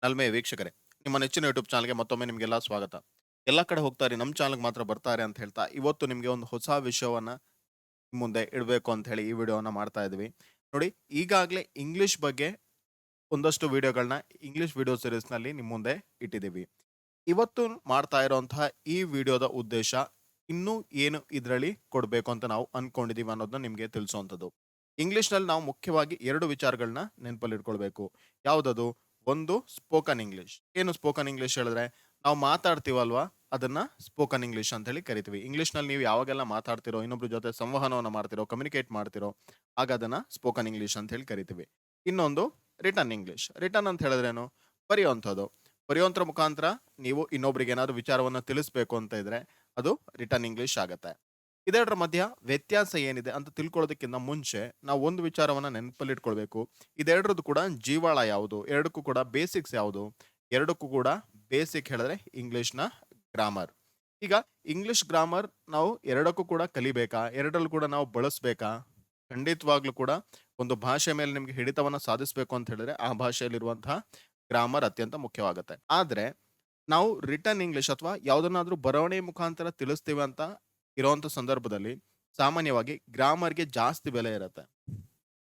ನಲ್ಮೆ ವೀಕ್ಷಕರೇ, ನಿಮ್ಮ ನೆಚ್ಚಿನ ಯೂಟ್ಯೂಬ್ ಚಾನಲ್‌ಗೆ ಮತ್ತೊಮ್ಮೆ ನಿಮಗೆಲ್ಲ ಸ್ವಾಗತ. ಎಲ್ಲ ಕಡೆ ಹೋಗ್ತಾರೆ, ನಮ್ಮ ಚಾನಲ್‌ಗೆ ಮಾತ್ರ ಬರ್ತಾರೆ ಅಂತ ಹೇಳ್ತಾ, ಇವತ್ತು ನಿಮಗೆ ಒಂದು ಹೊಸ ವಿಷಯವನ್ನ ನಿಮ್ ಮುಂದೆ ಇಡಬೇಕು ಅಂತ ಹೇಳಿ ಈ ವಿಡಿಯೋವನ್ನ ಮಾಡ್ತಾ ಇದ್ವಿ. ನೋಡಿ, ಈಗಾಗಲೇ ಇಂಗ್ಲಿಷ್ ಬಗ್ಗೆ ಒಂದಷ್ಟು ವಿಡಿಯೋಗಳನ್ನ ಇಂಗ್ಲಿಷ್ ವಿಡಿಯೋ ಸೀರೀಸ್‌ನಲ್ಲಿ ನಿಮ್ಮ ಮುಂದೆ ಇಟ್ಟಿದ್ದೀವಿ. ಇವತ್ತು ಮಾಡ್ತಾ ಇರುವಂತಹ ಈ ವಿಡಿಯೋದ ಉದ್ದೇಶ ಇನ್ನೂ ಏನು ಇದರಲ್ಲಿ ಕೊಡಬೇಕು ಅಂತ ನಾವು ಅನ್ಕೊಂಡಿದೀವಿ ಅನ್ನೋದನ್ನ ನಿಮಗೆ ತಿಳಿಸುವಂಥದ್ದು. ಇಂಗ್ಲಿಷ್‌ನಲ್ಲಿ ನಾವು ಮುಖ್ಯವಾಗಿ 2 ವಿಚಾರಗಳನ್ನ ನೆನಪಲ್ಲಿಟ್ಕೊಳ್ಬೇಕು. ಯಾವುದದು? ಒಂದು ಸ್ಪೋಕನ್ ಇಂಗ್ಲಿಷ್. ಏನು ಸ್ಪೋಕನ್ ಇಂಗ್ಲಿಷ್ ಹೇಳಿದ್ರೆ, ನಾವು ಮಾತಾಡ್ತೀವಲ್ವಾ? ಅದನ್ನ ಸ್ಪೋಕನ್ ಇಂಗ್ಲಿಷ್ ಅಂತ ಹೇಳಿ ಕರಿತೀವಿ. ಇಂಗ್ಲಿಷ್‌ನಲ್ಲಿ ನೀವು ಯಾವಾಗೆಲ್ಲ ಮಾತಾಡ್ತಿರೋ, ಇನ್ನೊಬ್ರ ಜೊತೆ ಸಂವಹನವನ್ನ ಮಾಡ್ತಿರೋ, ಕಮ್ಯುನಿಕೇಟ್ ಮಾಡ್ತಿರೋ, ಆಗ ಅದನ್ನ ಸ್ಪೋಕನ್ ಇಂಗ್ಲಿಷ್ ಅಂತ ಹೇಳಿ ಕರಿತೀವಿ. ಇನ್ನೊಂದು ರಿಟರ್ನ್ ಇಂಗ್ಲಿಷ್. ರಿಟರ್ನ್ ಅಂತ ಹೇಳಿದ್ರೇನು? ಬರೆಯುವಂಥದ್ದು. ಬರೆಯುವಂತರ ಮುಖಾಂತರ ನೀವು ಇನ್ನೊಬ್ರಿಗೆ ಏನಾದ್ರು ವಿಚಾರವನ್ನ ತಿಳಿಸ್ಬೇಕು ಅಂತ ಇದ್ರೆ, ಅದು ರಿಟರ್ನ್ ಇಂಗ್ಲಿಷ್ ಆಗತ್ತೆ. ಇದೆರಡರ ಮಧ್ಯ ವ್ಯತ್ಯಾಸ ಏನಿದೆ ಅಂತ ತಿಳ್ಕೊಳ್ಳೋದಕ್ಕಿಂತ ಮುಂಚೆ ನಾವು ಒಂದು ವಿಚಾರವನ್ನ ನೆನಪಲ್ಲಿಟ್ಕೊಳ್ಬೇಕು. ಇದೆರಡರದ್ದು ಕೂಡ ಜೀವಾಳ ಯಾವುದು? ಎರಡಕ್ಕೂ ಕೂಡ ಬೇಸಿಕ್ಸ್ ಯಾವುದು? ಎರಡಕ್ಕೂ ಕೂಡ ಬೇಸಿಕ್ ಹೇಳಿದ್ರೆ ಇಂಗ್ಲಿಷ್‌ನ ಗ್ರಾಮರ್. ಈಗ ಇಂಗ್ಲಿಷ್ ಗ್ರಾಮರ್ ನಾವು ಎರಡಕ್ಕೂ ಕೂಡ ಕಲಿಬೇಕಾ? ಎರಡರಲ್ಲೂ ಕೂಡ ನಾವು ಬಳಸಬೇಕಾ? ಖಂಡಿತವಾಗ್ಲೂ ಕೂಡ ಒಂದು ಭಾಷೆ ಮೇಲೆ ನಿಮ್ಗೆ ಹಿಡಿತವನ್ನ ಸಾಧಿಸಬೇಕು ಅಂತ ಹೇಳಿದ್ರೆ, ಆ ಭಾಷೆಯಲ್ಲಿರುವಂತಹ ಗ್ರಾಮರ್ ಅತ್ಯಂತ ಮುಖ್ಯವಾಗುತ್ತೆ. ಆದ್ರೆ ನಾವು ರಿಟರ್ನ್ ಇಂಗ್ಲಿಷ್ ಅಥವಾ ಯಾವುದನ್ನಾದ್ರೂ ಬರವಣೆ ಮುಖಾಂತರ ತಿಳಿಸ್ತೀವಿ ಅಂತ ಇರೋಂಥ ಸಂದರ್ಭದಲ್ಲಿ ಸಾಮಾನ್ಯವಾಗಿ ಗ್ರಾಮರ್‌ಗೆ ಜಾಸ್ತಿ ಬೆಲೆ ಇರತ್ತೆ.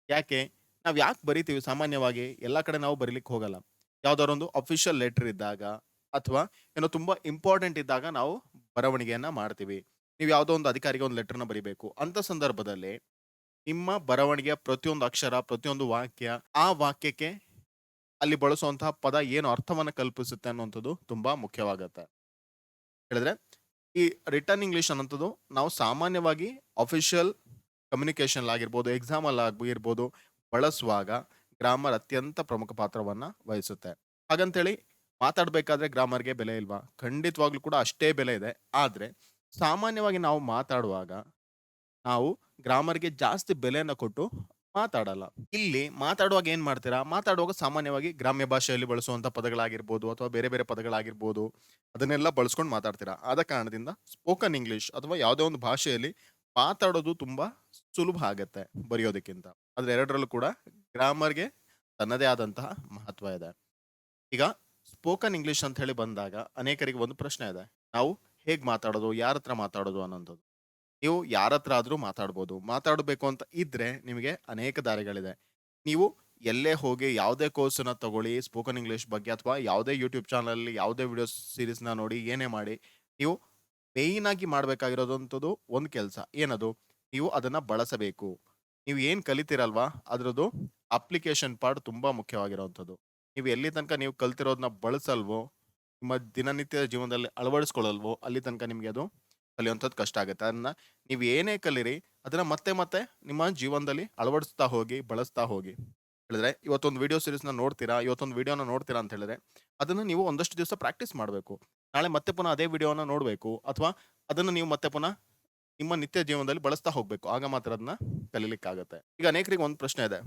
ಯಾಕೆ? ನಾವ್ ಯಾಕೆ ಬರಿತೀವಿ ಸಾಮಾನ್ಯವಾಗಿ ಎಲ್ಲಾ ಕಡೆ ನಾವು ಬರೀಲಿಕ್ಕೆ ಹೋಗಲ್ಲ. ಯಾವ್ದಾದ್ರು ಒಂದು ಅಫಿಷಿಯಲ್ ಲೆಟರ್ ಇದ್ದಾಗ ಅಥವಾ ಏನೋ ತುಂಬಾ ಇಂಪಾರ್ಟೆಂಟ್ ಇದ್ದಾಗ ನಾವು ಬರವಣಿಗೆಯನ್ನ ಮಾಡ್ತೀವಿ. ನೀವು ಯಾವುದೋ ಒಂದು ಅಧಿಕಾರಿಗೆ ಒಂದು ಲೆಟರ್‌ನ ಬರಿಬೇಕು. ಅಂತ ಸಂದರ್ಭದಲ್ಲಿ ನಿಮ್ಮ ಬರವಣಿಗೆಯ ಪ್ರತಿಯೊಂದು ಅಕ್ಷರ, ಪ್ರತಿಯೊಂದು ವಾಕ್ಯ, ಆ ವಾಕ್ಯಕ್ಕೆ ಅಲ್ಲಿ ಬಳಸುವಂತಹ ಪದ ಏನು ಅರ್ಥವನ್ನ ಕಲ್ಪಿಸುತ್ತೆ ಅನ್ನುವಂಥದ್ದು ತುಂಬಾ ಮುಖ್ಯವಾಗತ್ತೆ. ಹೇಳಿದ್ರೆ ಈ ರಿಟರ್ನ್ ಇಂಗ್ಲಿಷ್ ಅನ್ನೋಂಥದ್ದು ನಾವು ಸಾಮಾನ್ಯವಾಗಿ ಅಫಿಷಿಯಲ್ ಕಮ್ಯುನಿಕೇಷನ್ ಆಗಿರ್ಬೋದು, ಎಕ್ಸಾಮ್ ಅಲ್ಲಿ ಆಗಿರ್ಬೋದು ಬಳಸುವಾಗ ಗ್ರಾಮರ್ ಅತ್ಯಂತ ಪ್ರಮುಖ ಪಾತ್ರವನ್ನ ವಹಿಸುತ್ತೆ. ಹಾಗಂತೇಳಿ ಮಾತಾಡ್ಬೇಕಾದ್ರೆ ಗ್ರಾಮರ್‌ಗೆ ಬೆಲೆ ಇಲ್ವಾ? ಖಂಡಿತವಾಗ್ಲೂ ಕೂಡ ಅಷ್ಟೇ ಬೆಲೆ ಇದೆ. ಆದ್ರೆ ಸಾಮಾನ್ಯವಾಗಿ ನಾವು ಮಾತಾಡುವಾಗ ನಾವು ಗ್ರಾಮರ್‌ಗೆ ಜಾಸ್ತಿ ಬೆಲೆಯನ್ನ ಕೊಟ್ಟು ಮಾತಾಡಲ್ಲ. ಇಲ್ಲಿ ಮಾತಾಡುವಾಗ ಏನ್ ಮಾಡ್ತೀರಾ? ಮಾತಾಡುವಾಗ ಸಾಮಾನ್ಯವಾಗಿ ಗ್ರಾಮ್ಯ ಭಾಷೆಯಲ್ಲಿ ಬಳಸುವಂತ ಪದಗಳಾಗಿರ್ಬೋದು ಅಥವಾ ಬೇರೆ ಬೇರೆ ಪದಗಳಾಗಿರ್ಬೋದು, ಅದನ್ನೆಲ್ಲ ಬಳಸ್ಕೊಂಡು ಮಾತಾಡ್ತೀರಾ. ಆದ ಕಾರಣದಿಂದ ಸ್ಪೋಕನ್ ಇಂಗ್ಲಿಷ್ ಅಥವಾ ಯಾವುದೇ ಒಂದು ಭಾಷೆಯಲ್ಲಿ ಮಾತಾಡೋದು ತುಂಬಾ ಸುಲಭ ಆಗತ್ತೆ ಬರೆಯೋದಕ್ಕಿಂತ. ಆದ್ರೆ ಎರಡರಲ್ಲೂ ಕೂಡ ಗ್ರಾಮರ್‌ಗೆ ತನ್ನದೇ ಆದಂತಹ ಮಹತ್ವ ಇದೆ. ಈಗ ಸ್ಪೋಕನ್ ಇಂಗ್ಲಿಷ್ ಅಂತ ಹೇಳಿ ಬಂದಾಗ ಅನೇಕರಿಗೆ ಒಂದು ಪ್ರಶ್ನೆ ಇದೆ. ನಾವು ಹೇಗ್ ಮಾತಾಡೋದು? ಯಾರತ್ರ ಮಾತಾಡೋದು? ಅನ್ನೋಂಥದ್ದು. ನೀವು ಯಾರತ್ರ ಆದ್ರೂ ಮಾತಾಡ್ಬೋದು. ಮಾತಾಡಬೇಕು ಅಂತ ಇದ್ರೆ ನಿಮಗೆ ಅನೇಕ ದಾರಿಗಳಿದೆ. ನೀವು ಎಲ್ಲೇ ಹೋಗಿ ಯಾವುದೇ ಕೋರ್ಸನ್ನ ತಗೊಳ್ಳಿ ಸ್ಪೋಕನ್ ಇಂಗ್ಲಿಷ್ ಬಗ್ಗೆ ಅಥವಾ ಯಾವುದೇ ಯೂಟ್ಯೂಬ್ ಚಾನಲಲ್ಲಿ ಯಾವುದೇ ವಿಡಿಯೋ ಸೀರೀಸ್‌ನ ನೋಡಿ, ಏನೇ ಮಾಡಿ, ನೀವು ಮೇಯ್ನ್ ಆಗಿ ಮಾಡ್ಬೇಕಾಗಿರೋದಂಥದ್ದು ಒಂದು ಕೆಲ್ಸ. ಏನದು? ನೀವು ಅದನ್ನ ಬಳಸಬೇಕು. ನೀವು ಏನ್ ಕಲಿತೀರಲ್ವಾ? ಅದ್ರದ್ದು ಅಪ್ಲಿಕೇಶನ್ ಪಾರ್ಟ್ ತುಂಬಾ ಮುಖ್ಯವಾಗಿರುವಂಥದ್ದು. ನೀವು ಎಲ್ಲಿ ತನಕ ನೀವು ಕಲ್ತಿರೋದನ್ನ ಬಳಸಲ್ವೋ, ನಿಮ್ಮ ದಿನನಿತ್ಯದ ಜೀವನದಲ್ಲಿ ಅಳವಡಿಸ್ಕೊಳ್ಳಲ್ವೋ, ಅಲ್ಲಿ ತನಕ ನಿಮ್ಗೆ ಅದು ಕಲಿಯುವಂಥದ್ದು ಕಷ್ಟ ಆಗುತ್ತೆ. ಅದನ್ನ ನೀವು ಏನೇ ಕಲೀರಿ, ಅದನ್ನ ಮತ್ತೆ ಮತ್ತೆ ನಿಮ್ಮ ಜೀವನದಲ್ಲಿ ಅಳವಡಿಸ್ತಾ ಹೋಗಿ, ಬಳಸ್ತಾ ಹೋಗಿ. ಹೇಳಿದ್ರೆ ಇವತ್ತೊಂದು ವಿಡಿಯೋ ಸೀರೀಸ್‌ನ ನೋಡ್ತೀರಾ, ಇವತ್ತೊಂದು ವಿಡಿಯೋನ ನೋಡ್ತೀರಾ ಅಂತ ಹೇಳಿದ್ರೆ, ಅದನ್ನ ನೀವು ಒಂದಷ್ಟು ದಿವಸ ಪ್ರಾಕ್ಟೀಸ್ ಮಾಡ್ಬೇಕು. ನಾಳೆ ಮತ್ತೆ ಪುನಃ ಅದೇ ವಿಡಿಯೋನ ನೋಡ್ಬೇಕು ಅಥವಾ ಅದನ್ನ ನೀವು ಮತ್ತೆ ಪುನಃ ನಿಮ್ಮ ನಿತ್ಯ ಜೀವನದಲ್ಲಿ ಬಳಸ್ತಾ ಹೋಗ್ಬೇಕು. ಆಗ ಮಾತ್ರ ಅದನ್ನ ಕಲೀಲಿಕ್ಕಾಗತ್ತೆ. ಈಗ ಅನೇಕರಿಗೆ ಒಂದು ಪ್ರಶ್ನೆ ಇದೆ.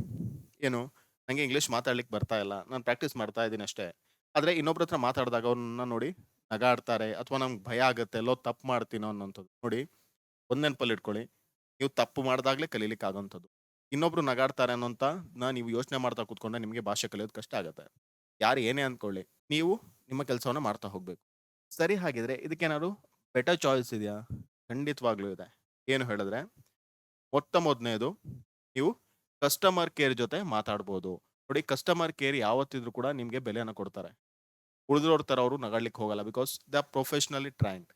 ಏನು? ನಂಗೆ ಇಂಗ್ಲಿಷ್ ಮಾತಾಡ್ಲಿಕ್ಕೆ ಬರ್ತಾ ಇಲ್ಲ. ನಾನು ಪ್ರಾಕ್ಟೀಸ್ ಮಾಡ್ತಾ ಇದ್ದೀನಿ ಅಷ್ಟೇ. ಆದ್ರೆ ಇನ್ನೊಬ್ರ ಹತ್ರ ಮಾತಾಡಿದಾಗ ಅವ್ರನ್ನ ನೋಡಿ ನಗಾಡ್ತಾರೆ ಅಥವಾ ನಮ್ಗೆ ಭಯ ಆಗುತ್ತೆ. ಎಲ್ಲೋ ತಪ್ಪು ಮಾಡ್ತೀನೋ ಅನ್ನೋಂಥದ್ದು. ನೋಡಿ, ಒಂದ್ ನೆನಪಲ್ಲಿಟ್ಕೊಳ್ಳಿ. ನೀವು ತಪ್ಪು ಮಾಡ್ದಾಗ್ಲೇ ಕಲೀಲಿಕ್ಕೆ ಆಗೋಂಥದ್ದು. ಇನ್ನೊಬ್ರು ನಗಾಡ್ತಾರೆ ಅನ್ನೋಂತನ ನೀವು ಯೋಚನೆ ಮಾಡ್ತಾ ಕೂತ್ಕೊಂಡ್ರೆ ನಿಮಗೆ ಭಾಷೆ ಕಲಿಯೋದು ಕಷ್ಟ ಆಗತ್ತೆ. ಯಾರು ಏನೇ ಅಂದ್ಕೊಳ್ಳಿ. ನೀವು ನಿಮ್ಮ ಕೆಲಸವನ್ನ ಮಾಡ್ತಾ ಹೋಗ್ಬೇಕು. ಸರಿ, ಹಾಗಿದ್ರೆ ಇದಕ್ಕೇನಾದ್ರು ಬೆಟರ್ ಚಾಯ್ಸ್ ಇದೆಯಾ? ಖಂಡಿತವಾಗ್ಲೂ ಇದೆ. ಏನು ಹೇಳಿದ್ರೆ, ಮೊತ್ತ ಮೊದಲನೇದು ನೀವು ಕಸ್ಟಮರ್ ಕೇರ್ ಜೊತೆ ಮಾತಾಡ್ಬೋದು. ನೋಡಿ, ಕಸ್ಟಮರ್ ಕೇರ್ ಯಾವತ್ತಿದ್ರು ಕೂಡ ನಿಮ್ಗೆ ಬೆಲೆಯನ್ನ ಕೊಡ್ತಾರೆ. ಉಳಿದೋರ್ ತರ ಅವರು ನಗಾಡ್ಲಿಕ್ಕೆ ಹೋಗಲ್ಲ. Because they are professionally trained.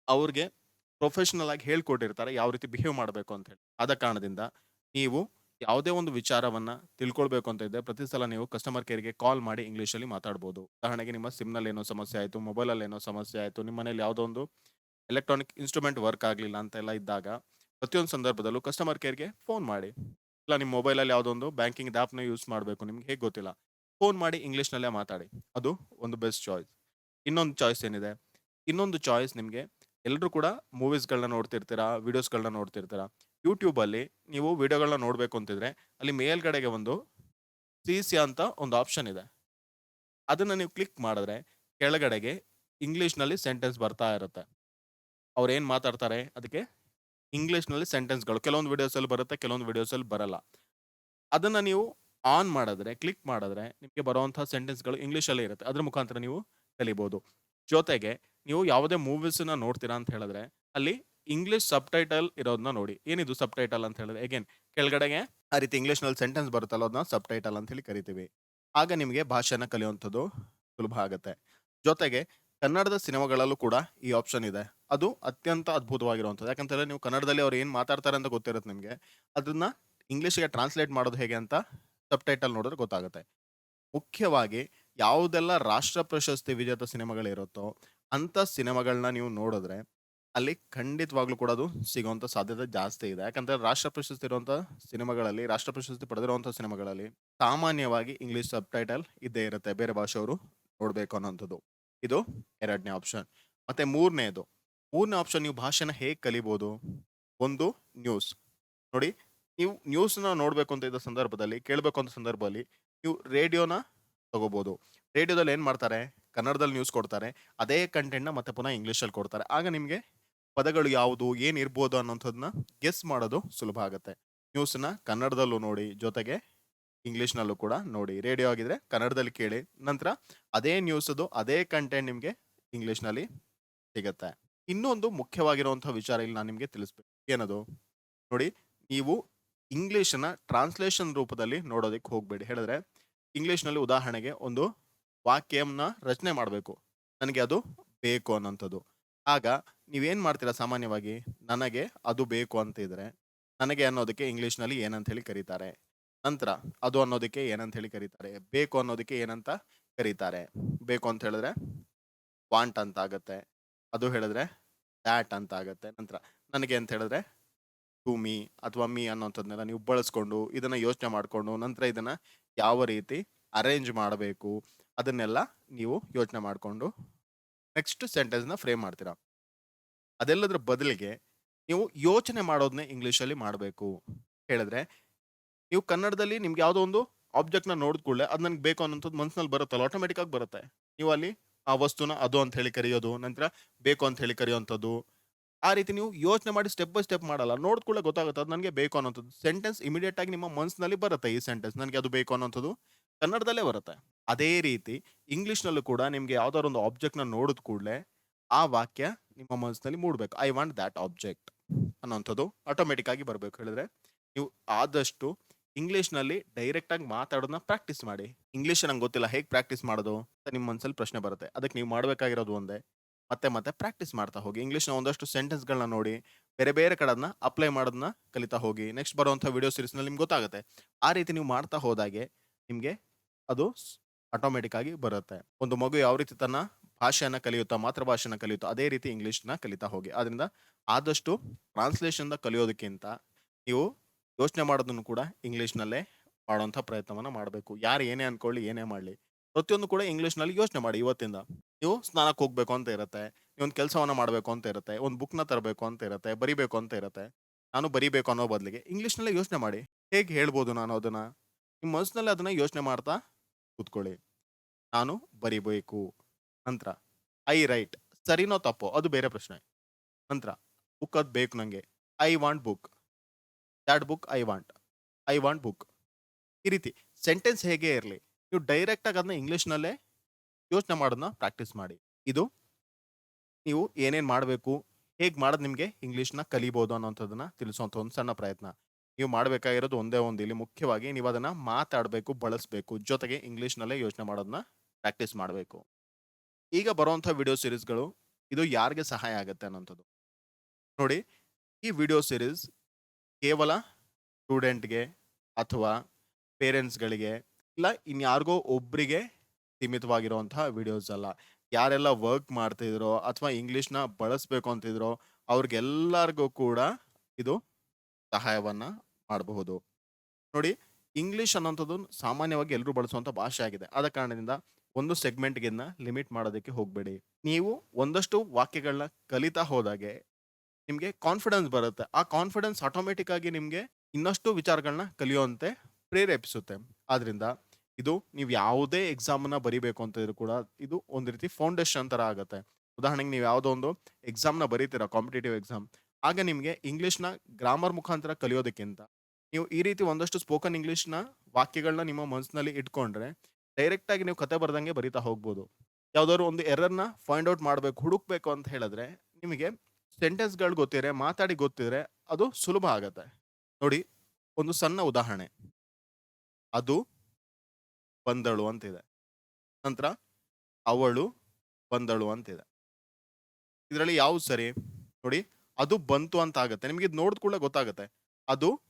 ಅವ್ರಿಗೆ ಪ್ರೊಫೆಷನಲ್ ಆಗಿ ಹೇಳ್ಕೊಟ್ಟಿರ್ತಾರೆ ಯಾವ ರೀತಿ ಬಿಹೇವ್ ಮಾಡಬೇಕು ಅಂತ ಹೇಳಿ. ಆದ ಕಾರಣದಿಂದ ನೀವು ಯಾವುದೇ ಒಂದು ವಿಚಾರವನ್ನ ತಿಳ್ಕೊಳ್ಬೇಕು ಅಂತ ಇದ್ದರೆ ಪ್ರತಿ ಸಲ ನೀವು ಕಸ್ಟಮರ್ ಕೇರ್‌ಗೆ ಕಾಲ್ ಮಾಡಿ ಇಂಗ್ಲಿಷಲ್ಲಿ ಮಾತಾಡ್ಬೋದು. ಉದಾಹರಣೆಗೆ ನಿಮ್ಮ ಸಿಮ್‌ನಲ್ಲಿ ಏನೋ ಸಮಸ್ಯೆ ಆಯ್ತು, ಮೊಬೈಲಲ್ಲಿ ಏನೋ ಸಮಸ್ಯೆ ಆಯ್ತು, ನಿಮ್ಮ ಮನೇಲಿ ಯಾವುದೋ ಒಂದು ಎಲೆಕ್ಟ್ರಾನಿಕ್ ಇನ್ಸ್ಟ್ರೂಮೆಂಟ್ ವರ್ಕ್ ಆಗ್ಲಿಲ್ಲ ಅಂತೆಲ್ಲ ಇದ್ದಾಗ, ಪ್ರತಿಯೊಂದು ಸಂದರ್ಭದಲ್ಲೂ ಕಸ್ಟಮರ್ ಕೇರ್‌ಗೆ ಫೋನ್ ಮಾಡಿ. ಇಲ್ಲ ನಿಮ್ಮ ಮೊಬೈಲಲ್ಲಿ ಯಾವುದೋ ಒಂದು ಬ್ಯಾಂಕಿಂಗ್ ಆಪ್‌ನ ಯೂಸ್ ಮಾಡಬೇಕು, ನಿಮ್ಗೆ ಹೇಗೆ ಗೊತ್ತಿಲ್ಲ. ಫೋನ್ ಮಾಡಿ ಇಂಗ್ಲಿಷ್‌ನಲ್ಲೇ ಮಾತಾಡಿ. ಅದು ಒಂದು ಬೆಸ್ಟ್ ಚಾಯ್ಸ್. ಇನ್ನೊಂದು ಚಾಯ್ಸ್ ಏನಿದೆ? ಇನ್ನೊಂದು ಚಾಯ್ಸ್ ನಿಮ್ಗೆ ಎಲ್ರೂ ಕೂಡ ಮೂವೀಸ್‌ಗಳನ್ನ ನೋಡ್ತಿರ್ತೀರಾ, ವಿಡಿಯೋಸ್‌ಗಳನ್ನ ನೋಡ್ತಿರ್ತೀರಾ. ಯೂಟ್ಯೂಬಲ್ಲಿ ನೀವು ವಿಡಿಯೋಗಳನ್ನ ನೋಡ್ಬೇಕು ಅಂತಿದ್ರೆ, ಅಲ್ಲಿ ಮೇಲ್ಗಡೆಗೆ ಒಂದು CC ಅಂತ ಒಂದು ಆಪ್ಷನ್ ಇದೆ. ಅದನ್ನ ನೀವು ಕ್ಲಿಕ್ ಮಾಡಿದ್ರೆ ಕೆಳಗಡೆಗೆ ಇಂಗ್ಲಿಷ್‌ನಲ್ಲಿ ಸೆಂಟೆನ್ಸ್ ಬರ್ತಾ ಇರುತ್ತೆ. ಅವ್ರೇನ್ ಮಾತಾಡ್ತಾರೆ ಅದಕ್ಕೆ ಇಂಗ್ಲಿಷ್‌ನಲ್ಲಿ ಸೆಂಟೆನ್ಸ್‌ಗಳು ಕೆಲವೊಂದು ವಿಡಿಯೋಸಲ್ಲಿ ಬರುತ್ತೆ, ಕೆಲವೊಂದು ವಿಡಿಯೋಸಲ್ಲಿ ಬರಲ್ಲ. ಅದನ್ನ ನೀವು ಆನ್ ಮಾಡಿದ್ರೆ, ಕ್ಲಿಕ್ ಮಾಡಿದ್ರೆ ನಿಮಗೆ ಬರುವಂತಹ ಸೆಂಟೆನ್ಸ್‌ಗಳು ಇಂಗ್ಲಿಷಲ್ಲೇ ಇರುತ್ತೆ. ಅದ್ರ ಮುಖಾಂತರ ನೀವು ಕಲಿಬಹುದು. ಜೊತೆಗೆ ನೀವು ಯಾವುದೇ ಮೂವೀಸ್‌ನ ನೋಡ್ತೀರಾ ಅಂತ ಹೇಳಿದ್ರೆ, ಅಲ್ಲಿ ಇಂಗ್ಲಿಷ್ ಸಬ್‌ಟೈಟಲ್ ಇರೋದನ್ನ ನೋಡಿ. ಏನಿದು ಸಬ್‌ಟೈಟಲ್ ಅಂತ ಹೇಳಿದ್ರೆ ಅಗೈನ್ ಕೆಳಗಡೆಗೆ ಆ ರೀತಿ ಇಂಗ್ಲಿಷ್‌ನಲ್ಲಿ ಸೆಂಟೆನ್ಸ್ ಬರುತ್ತಲ್ಲ ಅದನ್ನ ಸಬ್‌ಟೈಟಲ್ ಅಂತ ಹೇಳಿ ಕರಿತೀವಿ. ಆಗ ನಿಮಗೆ ಭಾಷೆನ ಕಲಿಯುವಂಥದ್ದು ಸುಲಭ ಆಗತ್ತೆ. ಜೊತೆಗೆ ಕನ್ನಡದ ಸಿನಿಮಾಗಳಲ್ಲೂ ಕೂಡ ಈ ಆಪ್ಷನ್ ಇದೆ. ಅದು ಅತ್ಯಂತ ಅದ್ಭುತವಾಗಿರುವಂಥದ್ದು. ಯಾಕಂತೇಳಿದ್ರೆ ನೀವು ಕನ್ನಡದಲ್ಲಿ ಅವ್ರು ಏನ್ ಮಾತಾಡ್ತಾರೆ ಅಂತ ಗೊತ್ತಿರುತ್ತೆ ನಿಮ್ಗೆ. ಅದನ್ನ ಇಂಗ್ಲಿಷ್‌ಗೆ ಟ್ರಾನ್ಸ್‌ಲೇಟ್ ಮಾಡೋದು ಹೇಗೆ ಅಂತ ಸಬ್‌ಟೈಟಲ್ ನೋಡಿದ್ರೆ ಗೊತ್ತಾಗುತ್ತೆ. ಮುಖ್ಯವಾಗಿ ಯಾವುದೆಲ್ಲ ರಾಷ್ಟ್ರ ಪ್ರಶಸ್ತಿ ವಿಜೇತ ಸಿನಿಮಾಗಳಿರುತ್ತೋ, ಅಂಥ ಸಿನಿಮಾಗಳನ್ನ ನೀವು ನೋಡಿದ್ರೆ, ಅಲ್ಲಿ ಖಂಡಿತವಾಗ್ಲೂ ಕೂಡ ಅದು ಸಿಗುವಂಥ ಸಾಧ್ಯತೆ ಜಾಸ್ತಿ ಇದೆ. ಯಾಕಂದ್ರೆ ರಾಷ್ಟ್ರ ಪ್ರಶಸ್ತಿ ಇರುವಂಥ ಸಿನಿಮಾಗಳಲ್ಲಿ, ರಾಷ್ಟ್ರ ಪ್ರಶಸ್ತಿ ಪಡೆದಿರುವಂಥ ಸಿನಿಮಾಗಳಲ್ಲಿ ಸಾಮಾನ್ಯವಾಗಿ ಇಂಗ್ಲಿಷ್ ಸಬ್‌ಟೈಟಲ್ ಇದ್ದೇ ಇರುತ್ತೆ. ಬೇರೆ ಭಾಷೆಯವರು ನೋಡ್ಬೇಕು ಅನ್ನೋಂಥದ್ದು. ಇದು 2ನೇ ಆಪ್ಷನ್. ಮತ್ತೆ 3ನೇ ಆಪ್ಷನ್ ನೀವು ಭಾಷೆನ ಹೇಗೆ ಕಲಿಬೋದು? ಒಂದು ನ್ಯೂಸ್. ನೋಡಿ, ನೀವು ನ್ಯೂಸ್‌ನ ನೋಡ್ಬೇಕು ಅಂತ ಇದ್ದ ಸಂದರ್ಭದಲ್ಲಿ, ಕೇಳಬೇಕು ಅಂತ ಸಂದರ್ಭದಲ್ಲಿ ನೀವು ರೇಡಿಯೋನ ತಗೋಬಹುದು. ರೇಡಿಯೋದಲ್ಲಿ ಏನ್ ಮಾಡ್ತಾರೆ? ಕನ್ನಡದಲ್ಲಿ ನ್ಯೂಸ್ ಕೊಡ್ತಾರೆ. ಅದೇ ಕಂಟೆಂಟ್‌ನ ಮತ್ತೆ ಪುನಃ ಇಂಗ್ಲಿಷಲ್ಲಿ ಕೊಡ್ತಾರೆ. ಆಗ ನಿಮ್ಗೆ ಪದಗಳು ಯಾವುದು, ಏನ್ ಇರ್ಬೋದು ಅನ್ನೋಂಥದ್ದನ್ನ ಗೆಸ್ ಮಾಡೋದು ಸುಲಭ ಆಗತ್ತೆ. ನ್ಯೂಸ್‌ನ ಕನ್ನಡದಲ್ಲೂ ನೋಡಿ, ಜೊತೆಗೆ ಇಂಗ್ಲಿಷ್‌ನಲ್ಲೂ ಕೂಡ ನೋಡಿ. ರೇಡಿಯೋ ಆಗಿದ್ರೆ ಕನ್ನಡದಲ್ಲಿ ಕೇಳಿ. ನಂತರ ಅದೇ ನ್ಯೂಸ್‌ದು ಅದೇ ಕಂಟೆಂಟ್ ನಿಮ್ಗೆ ಇಂಗ್ಲಿಷ್‌ನಲ್ಲಿ ಸಿಗತ್ತೆ. ಇನ್ನೊಂದು ಮುಖ್ಯವಾಗಿರುವಂತಹ ವಿಚಾರ ಇಲ್ಲಿ ನಾನು ನಿಮ್ಗೆ ತಿಳಿಸ್ಬೇಕು. ಏನದು? ನೋಡಿ, ನೀವು ಇಂಗ್ಲಿಷನ್ನ ಟ್ರಾನ್ಸ್ಲೇಷನ್ ರೂಪದಲ್ಲಿ ನೋಡೋದಕ್ಕೆ ಹೋಗ್ಬೇಡಿ. ಹೇಳಿದ್ರೆ ಇಂಗ್ಲಿಷ್‌ನಲ್ಲಿ ಉದಾಹರಣೆಗೆ ಒಂದು ವಾಕ್ಯಂನ ರಚನೆ ಮಾಡಬೇಕು. ನನಗೆ ಅದು ಬೇಕು ಅನ್ನೋಂಥದ್ದು. ಆಗ ನೀವೇನ್ ಮಾಡ್ತೀರಾ ಸಾಮಾನ್ಯವಾಗಿ? ನನಗೆ ಅದು ಬೇಕು ಅಂತ ಇದ್ರೆ, ನನಗೆ ಅನ್ನೋದಕ್ಕೆ ಇಂಗ್ಲಿಷ್‌ನಲ್ಲಿ ಏನಂತ ಹೇಳಿ ಕರೀತಾರೆ? ನಂತರ ಅದು ಅನ್ನೋದಕ್ಕೆ ಏನಂತ ಹೇಳಿ ಕರೀತಾರೆ? ಬೇಕು ಅನ್ನೋದಕ್ಕೆ ಏನಂತ ಕರೀತಾರೆ? ಬೇಕು ಅಂತ ಹೇಳಿದ್ರೆ ವಾಂಟ್ ಅಂತ ಆಗತ್ತೆ. ಅದು ಹೇಳಿದ್ರೆ ದ್ಯಾಟ್ ಅಂತ ಆಗತ್ತೆ. ನಂತರ ನನಗೆ ಅಂತ ಹೇಳಿದ್ರೆ ಟು ಮೀ ಅಥವಾ ಮೀ ಅನ್ನೋಂಥದ್ದನ್ನೆಲ್ಲ ನೀವು ಬಳಸ್ಕೊಂಡು, ಇದನ್ನ ಯೋಚನೆ ಮಾಡ್ಕೊಂಡು, ನಂತರ ಇದನ್ನ ಯಾವ ರೀತಿ ಅರೇಂಜ್ ಮಾಡಬೇಕು, ಅದನ್ನೆಲ್ಲ ನೀವು ಯೋಚನೆ ಮಾಡ್ಕೊಂಡು ನೆಕ್ಸ್ಟ್ ಸೆಂಟೆನ್ಸ್‌ನ ಫ್ರೇಮ್ ಮಾಡ್ತೀರಾ. ಅದೆಲ್ಲದ್ರ ಬದಲಿಗೆ ನೀವು ಯೋಚನೆ ಮಾಡೋದನ್ನೇ ಇಂಗ್ಲಿಷಲ್ಲಿ ಮಾಡಬೇಕು. ಹೇಳಿದ್ರೆ ನೀವು ಕನ್ನಡದಲ್ಲಿ ನಿಮ್ಗೆ ಯಾವುದೋ ಒಂದು ಆಬ್ಜೆಕ್ಟ್‌ನ ನೋಡಿದ ಕೂಡಲೇ ಅದು ನನಗೆ ಬೇಕು ಅನ್ನೋಂಥದ್ದು ಮನಸ್ಸಿನಲ್ಲಿ ಬರುತ್ತಲ್ಲ, ಆಟೋಮ್ಯಾಟಿಕ್ ಆಗಿ ಬರುತ್ತೆ. ನೀವು ಅಲ್ಲಿ ಆ ವಸ್ತುನ ಅದು ಅಂತ ಹೇಳಿ ಕರೆಯೋದು, ನಂತರ ಬೇಕು ಅಂತ ಹೇಳಿ ಕರೆಯುವಂಥದ್ದು. ಆ ರೀತಿ ನೀವು ಯೋಚನೆ ಮಾಡಿ ಸ್ಟೆಪ್ ಬೈ ಸ್ಟೆಪ್ ಮಾಡಲ್ಲ. ನೋಡಿದ ಕೂಡಲೇ ಗೊತ್ತಾಗುತ್ತೆ ಅದು ನನಗೆ ಬೇಕು ಅನ್ನೋಂಥದ್ದು. ಸೆಂಟೆನ್ಸ್ ಇಮಿಡಿಯೇಟ್ ಆಗಿ ನಿಮ್ಮ ಮನಸ್ಸಿನಲ್ಲಿ ಬರುತ್ತೆ ಈ ಸೆಂಟೆನ್ಸ್. ನನಗೆ ಅದು ಬೇಕು ಅನ್ನೋಂಥದ್ದು ಕನ್ನಡದಲ್ಲೇ ಬರುತ್ತೆ. ಅದೇ ರೀತಿ ಇಂಗ್ಲಿಷ್‌ನಲ್ಲೂ ಕೂಡ ನಿಮ್ಗೆ ಯಾವ್ದಾದ್ರು ಒಂದು ಆಬ್ಜೆಕ್ಟ್‌ನ ನೋಡಿದ ಕೂಡಲೇ ಆ ವಾಕ್ಯ ನಿಮ್ಮ ಮನಸ್ಸಿನಲ್ಲಿ ಮೂಡಬೇಕು. ಐ ವಾಂಟ್ ದ್ಯಾಟ್ ಆಬ್ಜೆಕ್ಟ್ ಅನ್ನೋಂಥದ್ದು ಆಟೋಮ್ಯಾಟಿಕ್ ಆಗಿ ಬರಬೇಕು. ಹೇಳಿದ್ರೆ ನೀವು ಆದಷ್ಟು ಇಂಗ್ಲಿಷ್‌ನಲ್ಲಿ ಡೈರೆಕ್ಟ್ ಆಗಿ ಮಾತಾಡೋದನ್ನ ಪ್ರಾಕ್ಟೀಸ್ ಮಾಡಿ. ಇಂಗ್ಲಿಷ್ ನಂಗೆ ಗೊತ್ತಿಲ್ಲ ಹೇಗೆ ಪ್ರಾಕ್ಟೀಸ್ ಮಾಡೋದು ಅಂತ ನಿಮ್ಮ ಮನಸ್ಸಲ್ಲಿ ಪ್ರಶ್ನೆ ಬರುತ್ತೆ. ಅದಕ್ಕೆ ನೀವು ಮಾಡಬೇಕಾಗಿರೋದು ಒಂದೇ, ಮತ್ತೆ ಮತ್ತೆ ಪ್ರಾಕ್ಟೀಸ್ ಮಾಡ್ತಾ ಹೋಗಿ. ಇಂಗ್ಲಿಷ್‌ನ ಒಂದಷ್ಟು ಸೆಂಟೆನ್ಸ್‌ಗಳನ್ನ ನೋಡಿ, ಬೇರೆ ಬೇರೆ ಕಡೆ ಅದನ್ನ ಅಪ್ಲೈ ಮಾಡೋದನ್ನ ಕಲಿತಾ ಹೋಗಿ. ನೆಕ್ಸ್ಟ್ ಬರುವಂಥ ವಿಡಿಯೋ ಸೀರೀಸ್‌ನಲ್ಲಿ ನಿಮ್ಗೆ ಗೊತ್ತಾಗುತ್ತೆ. ಆ ರೀತಿ ನೀವು ಮಾಡ್ತಾ ಹೋದಾಗೆ ನಿಮ್ಗೆ ಅದು ಆಟೋಮ್ಯಾಟಿಕ್ ಆಗಿ ಬರುತ್ತೆ. ಒಂದು ಮಗು ಯಾವ ರೀತಿ ತನ್ನ ಭಾಷೆಯನ್ನ ಕಲಿಯುತ್ತೋ, ಮಾತೃಭಾಷೆಯನ್ನ ಕಲಿಯುತ್ತೋ, ಅದೇ ರೀತಿ ಇಂಗ್ಲಿಷ್‌ನ ಕಲಿತಾ ಹೋಗಿ. ಆದ್ರಿಂದ ಆದಷ್ಟು ಟ್ರಾನ್ಸ್‌ಲೇಷನ್‌ದ ಕಲಿಯೋದಕ್ಕಿಂತ ನೀವು ಯೋಚನೆ ಮಾಡೋದನ್ನು ಕೂಡ ಇಂಗ್ಲಿಷ್‌ನಲ್ಲೇ ಮಾಡುವಂಥ ಪ್ರಯತ್ನವನ್ನ ಮಾಡಬೇಕು. ಯಾರು ಏನೇ ಅನ್ಕೊಳ್ಳಿ, ಏನೇ ಮಾಡ್ಲಿ, ಪ್ರತಿಯೊಂದು ಕೂಡ ಇಂಗ್ಲಿಷ್‌ನಲ್ಲಿ ಯೋಚನೆ ಮಾಡಿ ಇವತ್ತಿಂದ. ನೀವು ಸ್ನಾನಕ್ಕೆ ಹೋಗ್ಬೇಕು ಅಂತ ಇರುತ್ತೆ. ನೀವೊಂದು ಕೆಲಸವನ್ನ ಮಾಡಬೇಕು ಅಂತ ಇರುತ್ತೆ. ಒಂದು ಬುಕ್‌ನ ತರಬೇಕು ಅಂತ ಇರುತ್ತೆ. ಬರಿಬೇಕು ಅಂತ ಇರುತ್ತೆ. ನಾನು ಬರಿಬೇಕು ಅನ್ನೋ ಬದಲಿಗೆ ಇಂಗ್ಲಿಷ್‌ನಲ್ಲೇ ಯೋಚನೆ ಮಾಡಿ. ಹೇಗೆ ಹೇಳ್ಬೋದು ನಾನು ಅದನ್ನ? ನಿಮ್ಮ ಮನಸ್ಸಿನಲ್ಲಿ ಅದನ್ನ ಯೋಚನೆ ಮಾಡ್ತಾ ಕೂತ್ಕೊಳ್ಳಿ. ನಾನು ಬರಿಬೇಕು. ನಂತರ ಐ ರೈಟ್. ಸರಿನೋ ತಪ್ಪೋ ಅದು ಬೇರೆ ಪ್ರಶ್ನೆ. ನಂತರ ಬುಕ್ ಅದು ಬೇಕು ನಂಗೆ. I want book. That book I want. I want book. ಈ ರೀತಿ ಸೆಂಟೆನ್ಸ್ ಹೇಗೆ ಇರಲಿ, ನೀವು ಡೈರೆಕ್ಟ್ ಆಗಿ ಅದನ್ನ ಇಂಗ್ಲಿಷ್‌ನಲ್ಲೇ ಯೋಚನೆ ಮಾಡೋದನ್ನ ಪ್ರಾಕ್ಟೀಸ್ ಮಾಡಿ. ಇದು ನೀವು ಏನೇನ್ ಮಾಡಬೇಕು, ಹೇಗೆ ಮಾಡೋದು ನಿಮ್ಗೆ ಇಂಗ್ಲಿಷ್‌ನ ಕಲಿಬೋದು ಅನ್ನೋಂಥದ್ದನ್ನ ತಿಳಿಸುವಂಥ ಒಂದು ಸಣ್ಣ ಪ್ರಯತ್ನ. ನೀವು ಮಾಡಬೇಕಾಗಿರೋದು ಒಂದೇ ಒಂದು ಇಲ್ಲಿ ಮುಖ್ಯವಾಗಿ ನೀವು ಅದನ್ನ ಮಾತಾಡಬೇಕು, ಬಳಸಬೇಕು. ಜೊತೆಗೆ ಇಂಗ್ಲಿಷ್‌ನಲ್ಲೇ ಯೋಚನೆ ಮಾಡೋದನ್ನ ಪ್ರಾಕ್ಟೀಸ್ ಮಾಡಬೇಕು. ಈಗ ಬರುವಂಥ ವಿಡಿಯೋ ಸೀರೀಸ್‌ಗಳು ಇದು ಯಾರಿಗೆ ಸಹಾಯ ಆಗುತ್ತೆ ಅನ್ನೋಂಥದ್ದು. ನೋಡಿ, ಈ ವಿಡಿಯೋ ಸೀರೀಸ್ ಕೇವಲ ಸ್ಟೂಡೆಂಟ್‌ಗೆ ಅಥವಾ ಪೇರೆಂಟ್ಸ್‌ಗಳಿಗೆ ಇಲ್ಲ ಇನ್ಯಾರಿಗೋ ಒಬ್ರಿಗೆ ಸೀಮಿತವಾಗಿರುವಂತಹ ವಿಡಿಯೋಸ್ ಅಲ್ಲ. ಯಾರೆಲ್ಲ ವರ್ಕ್ ಮಾಡ್ತಿದ್ರೋ ಅಥವಾ ಇಂಗ್ಲಿಷ್‌ನ ಬಳಸಬೇಕು ಅಂತಿದ್ರೋ ಅವ್ರಿಗೆಲ್ಲರಿಗೂ ಕೂಡ ಇದು ಸಹಾಯವನ್ನ ಮಾಡಬಹುದು. ನೋಡಿ, ಇಂಗ್ಲಿಷ್ ಅನ್ನೋಂಥದ್ದು ಸಾಮಾನ್ಯವಾಗಿ ಎಲ್ಲರೂ ಬಳಸುವಂತ ಭಾಷೆ ಆಗಿದೆ. ಆದ ಕಾರಣದಿಂದ ಒಂದು ಸೆಗ್ಮೆಂಟ್‌ಗಿನ್ನ ಲಿಮಿಟ್ ಮಾಡೋದಕ್ಕೆ ಹೋಗಬೇಡಿ. ನೀವು ಒಂದಷ್ಟು ವಾಕ್ಯಗಳನ್ನ ಕಲಿತಾ ಹೋದಾಗೆ ನಿಮ್ಗೆ ಕಾನ್ಫಿಡೆನ್ಸ್ ಬರುತ್ತೆ. ಆ ಕಾನ್ಫಿಡೆನ್ಸ್ ಆಟೋಮ್ಯಾಟಿಕ್ ಆಗಿ ನಿಮ್ಗೆ ಇನ್ನಷ್ಟು ವಿಚಾರಗಳನ್ನ ಕಲಿಯುವಂತೆ ಪ್ರೇರೇಪಿಸುತ್ತೆ. ಆದ್ರಿಂದ ಇದು ನೀವು ಯಾವುದೇ ಎಕ್ಸಾಮ್‌ನ ಬರಿಬೇಕು ಅಂತ ಇದ್ರೂ ಕೂಡ ಇದು ಒಂದು ರೀತಿ ಫೌಂಡೇಶನ್ ತರ ಆಗತ್ತೆ. ಉದಾಹರಣೆಗೆ ನೀವು ಯಾವುದೋ ಒಂದು ಎಕ್ಸಾಮ್‌ನ ಬರೀತೀರಾ ಕಾಂಪಿಟಿಟಿವ್ ಎಕ್ಸಾಮ್. ಆಗ ನಿಮ್ಗೆ ಇಂಗ್ಲಿಷ್‌ನ ಗ್ರಾಮರ್ ಮುಖಾಂತರ ಕಲಿಯೋದಕ್ಕಿಂತ ನೀವು ಈ ರೀತಿ ಒಂದಷ್ಟು ಸ್ಪೋಕನ್ ಇಂಗ್ಲಿಷ್‌ನ ವಾಕ್ಯಗಳನ್ನ ನಿಮ್ಮ ಮನಸ್ಸಿನಲ್ಲಿ ಇಟ್ಕೊಂಡ್ರೆ, ಡೈರೆಕ್ಟ್ ಆಗಿ ನೀವು ಕತೆ ಬರ್ದಂಗೆ ಬರೀತಾ ಹೋಗ್ಬೋದು. ಯಾವ್ದಾದ್ರು ಒಂದು ಎರರ್‌ನ ಫೈಂಡ್ ಔಟ್ ಮಾಡ್ಬೇಕು, ಹುಡುಕ್ಬೇಕು ಅಂತ ಹೇಳಿದ್ರೆ, ನಿಮಗೆ ಸೆಂಟೆನ್ಸ್‌ಗಳು ಗೊತ್ತಿದ್ರೆ, ಮಾತಾಡಿ ಗೊತ್ತಿದ್ರೆ ಅದು ಸುಲಭ ಆಗತ್ತೆ. ನೋಡಿ, ಒಂದು ಸಣ್ಣ ಉದಾಹರಣೆ. ಅದು ಬಂದಳು ಅಂತಿದೆ. ನಂತರ ಅವಳು ಬಂದಳು ಅಂತಿದೆ. ಇದರಲ್ಲಿ ಯಾವ್ದು ಸರಿ? ನೋಡಿ, ಅದು ಬಂತು ಅಂತ ಆಗತ್ತೆ. ನಿಮ್ಗೆ ಇದ್ ನೋಡಿದ ಕೂಡಲೇ ಗೊತ್ತಾಗತ್ತೆ. ಅದು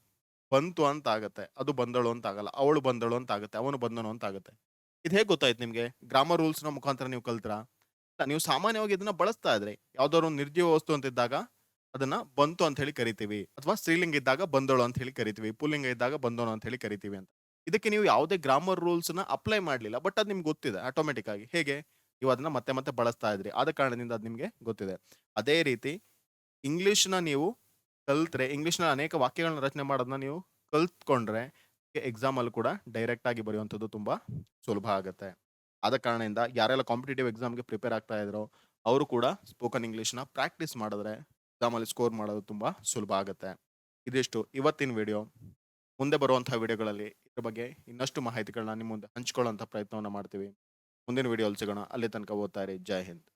ಬಂತು ಅಂತ ಆಗತ್ತೆ. ಅದು ಬಂದಳು ಅಂತ ಆಗಲ್ಲ. ಅವಳು ಬಂದಳು ಅಂತ ಆಗತ್ತೆ. ಅವನು ಬಂದನು ಅಂತ ಆಗತ್ತೆ. ಇದು ಹೇಗೆ ಗೊತ್ತಾಯ್ತು ನಿಮ್ಗೆ? ಗ್ರಾಮರ್ ರೂಲ್ಸ್‌ನ ಮುಖಾಂತರ ನೀವು ಕಲ್ತ್ರಾ? ಇಲ್ಲ, ನೀವು ಸಾಮಾನ್ಯವಾಗಿ ಇದನ್ನ ಬಳಸ್ತಾ ಇದ್ರಿ. ಯಾವ್ದಾದ್ರು ಒಂದು ನಿರ್ಜೀವ ವಸ್ತು ಅಂತ ಇದ್ದಾಗ ಅದನ್ನ ಬಂತು ಅಂತ ಹೇಳಿ ಕರಿತೀವಿ. ಅಥವಾ ಸ್ತ್ರೀಲಿಂಗ ಇದ್ದಾಗ ಬಂದಳು ಅಂತ ಹೇಳಿ ಕರಿತೀವಿ. ಪುಲ್ಲಿಂಗ ಇದ್ದಾಗ ಬಂದನು ಅಂತ ಹೇಳಿ ಕರಿತೀವಿ ಅಂತ. ಇದಕ್ಕೆ ನೀವು ಯಾವುದೇ ಗ್ರಾಮರ್ ರೂಲ್ಸ್‌ನ ಅಪ್ಲೈ ಮಾಡ್ಲಿಲ್ಲ. ಬಟ್ ಅದು ನಿಮ್ಗೆ ಗೊತ್ತಿದೆ ಆಟೋಮ್ಯಾಟಿಕ್ ಆಗಿ. ಹೇಗೆ? ನೀವು ಅದನ್ನ ಮತ್ತೆ ಮತ್ತೆ ಬಳಸ್ತಾ ಇದ್ರಿ. ಆದ ಕಾರಣದಿಂದ ಅದು ನಿಮ್ಗೆ ಗೊತ್ತಿದೆ. ಅದೇ ರೀತಿ ಇಂಗ್ಲಿಷ್‌ನ ನೀವು ಕಲ್ತ್ರೆ, ಇಂಗ್ಲಿಷ್‌ನ ಅನೇಕ ವಾಕ್ಯಗಳನ್ನ ರಚನೆ ಮಾಡೋದನ್ನ ನೀವು ಕಲ್ತ್ಕೊಂಡ್ರೆ, ಎಕ್ಸಾಮ್ ಅಲ್ಲಿ ಕೂಡ ಡೈರೆಕ್ಟ್ ಆಗಿ ಬರೆಯುವಂಥದ್ದು ತುಂಬಾ ಸುಲಭ ಆಗತ್ತೆ. ಆದ ಕಾರಣದಿಂದ ಯಾರೆಲ್ಲ ಕಾಂಪಿಟಿಟಿವ್ ಎಕ್ಸಾಮ್‌ಗೆ ಪ್ರಿಪೇರ್ ಆಗ್ತಾ ಇದ್ರೋ, ಅವರು ಕೂಡ ಸ್ಪೋಕನ್ ಇಂಗ್ಲಿಷ್‌ನ ಪ್ರಾಕ್ಟೀಸ್ ಮಾಡಿದ್ರೆ ಎಕ್ಸಾಮ್ ಅಲ್ಲಿ ಸ್ಕೋರ್ ಮಾಡೋದು ತುಂಬಾ ಸುಲಭ ಆಗತ್ತೆ. ಇದಿಷ್ಟು ಇವತ್ತಿನ ವಿಡಿಯೋ. ಮುಂದೆ ಬರುವಂತಹ ವಿಡಿಯೋಗಳಲ್ಲಿ ಇದ್ರ ಬಗ್ಗೆ ಇನ್ನಷ್ಟು ಮಾಹಿತಿಗಳನ್ನ ನಿಮ್ಮ ಮುಂದೆ ಹಂಚಿಕೊಳ್ಳುವಂತ ಪ್ರಯತ್ನವನ್ನ ಮಾಡ್ತೀವಿ. ಮುಂದಿನ ವಿಡಿಯೋದಲ್ಲಿ ಸಿಗೋಣ. ಅಲ್ಲಿ ತನಕ ಓದ್ತಾ ಇರಿ. ಜೈ ಹಿಂದ್.